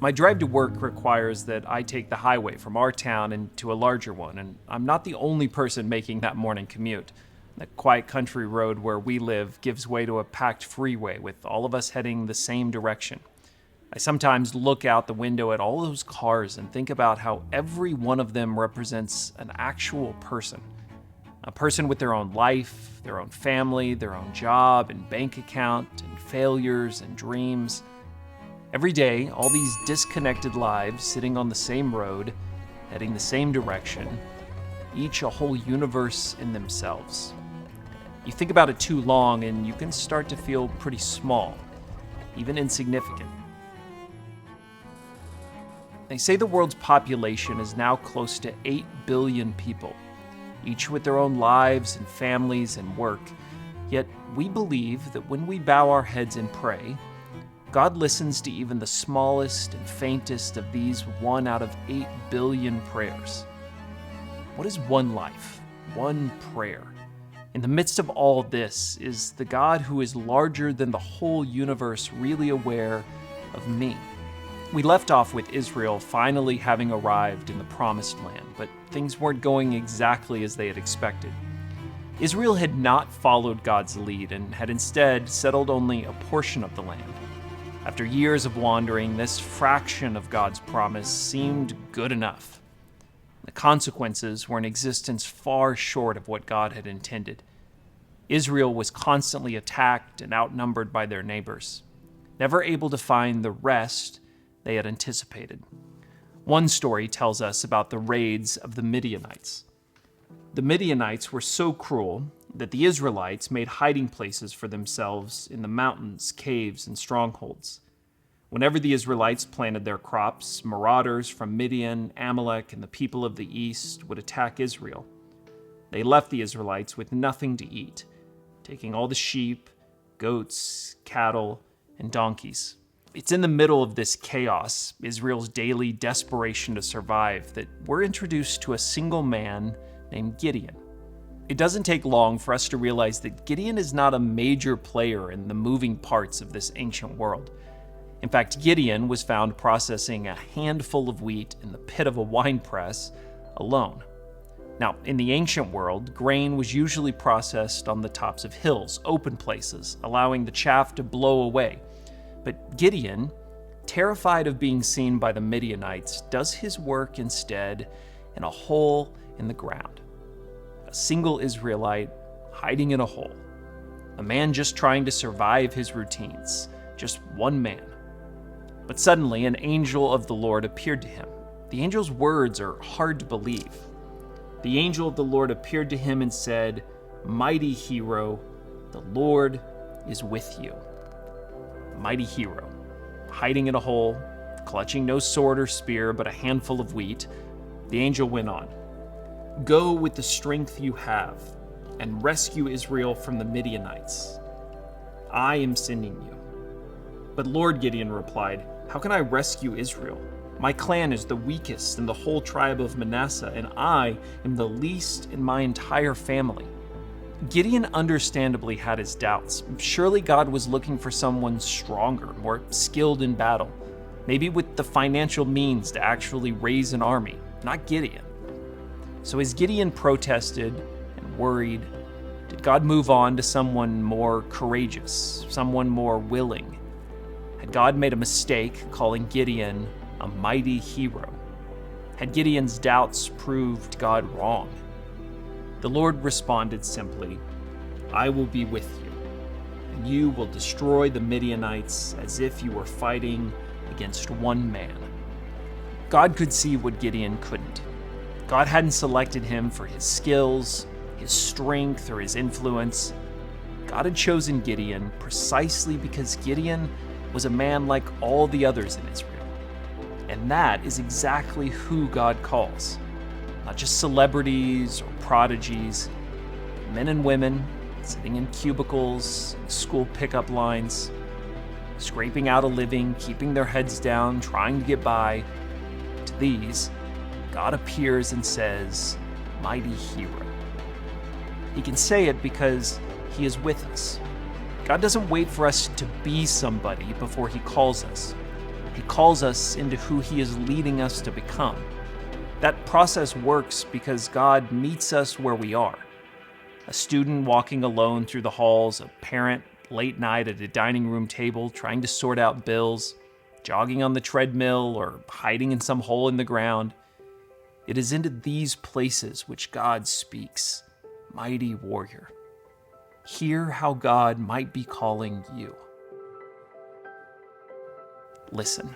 My drive to work requires that I take the highway from our town into a larger one, and I'm not the only person making that morning commute. The quiet country road where we live gives way to a packed freeway with all of us heading the same direction. I sometimes look out the window at all those cars and think about how every one of them represents an actual person. A person with their own life, their own family, their own job and bank account, and failures and dreams. Every day, all these disconnected lives sitting on the same road, heading the same direction, each a whole universe in themselves. You think about it too long and you can start to feel pretty small, even insignificant. They say the world's population is now close to 8 billion people, each with their own lives and families and work. Yet we believe that when we bow our heads and pray, God listens to even the smallest and faintest of these 1 out of 8 billion prayers. What is one life, one prayer? In the midst of all this, is the God who is larger than the whole universe really aware of me? We left off with Israel finally having arrived in the Promised Land, but things weren't going exactly as they had expected. Israel had not followed God's lead and had instead settled only a portion of the land. After years of wandering, this fraction of God's promise seemed good enough. The consequences were an existence far short of what God had intended. Israel was constantly attacked and outnumbered by their neighbors, never able to find the rest they had anticipated. One story tells us about the raids of the Midianites. The Midianites were so cruel that the Israelites made hiding places for themselves in the mountains, caves, and strongholds. Whenever the Israelites planted their crops, marauders from Midian, Amalek, and the people of the east would attack Israel. They left the Israelites with nothing to eat, taking all the sheep, goats, cattle, and donkeys. It's in the middle of this chaos, Israel's daily desperation to survive, that we're introduced to a single man named Gideon. It doesn't take long for us to realize that Gideon is not a major player in the moving parts of this ancient world. In fact, Gideon was found processing a handful of wheat in the pit of a wine press alone. Now, in the ancient world, grain was usually processed on the tops of hills, open places, allowing the chaff to blow away. But Gideon, terrified of being seen by the Midianites, does his work instead in a hole in the ground. A single Israelite hiding in a hole. A man just trying to survive his routines. Just one man. But suddenly an angel of the Lord appeared to him. The angel's words are hard to believe. The angel of the Lord appeared to him and said, "Mighty hero, the Lord is with you." Mighty hero, hiding in a hole, clutching no sword or spear but a handful of wheat, the angel went on, "Go with the strength you have and rescue Israel from the Midianites. I am sending you." But Lord, Gideon replied, "How can I rescue Israel? My clan is the weakest in the whole tribe of Manasseh, and I am the least in my entire family." Gideon understandably had his doubts. Surely God was looking for someone stronger, more skilled in battle, maybe with the financial means to actually raise an army, not Gideon. So as Gideon protested and worried, did God move on to someone more courageous, someone more willing? Had God made a mistake calling Gideon a mighty hero? Had Gideon's doubts proved God wrong? The Lord responded simply, "I will be with you, and you will destroy the Midianites as if you were fighting against one man." God could see what Gideon couldn't. God hadn't selected him for his skills, his strength, or his influence. God had chosen Gideon precisely because Gideon was a man like all the others in Israel. And that is exactly who God calls. Not just celebrities or prodigies, men and women sitting in cubicles and school pickup lines, scraping out a living, keeping their heads down, trying to get by. To these, God appears and says, "Mighty hero." He can say it because he is with us. God doesn't wait for us to be somebody before he calls us. He calls us into who He is leading us to become. That process works because God meets us where we are. A student walking alone through the halls, a parent late night at a dining room table trying to sort out bills, jogging on the treadmill, or hiding in some hole in the ground. It is into these places which God speaks. Mighty warrior, hear how God might be calling you. Listen.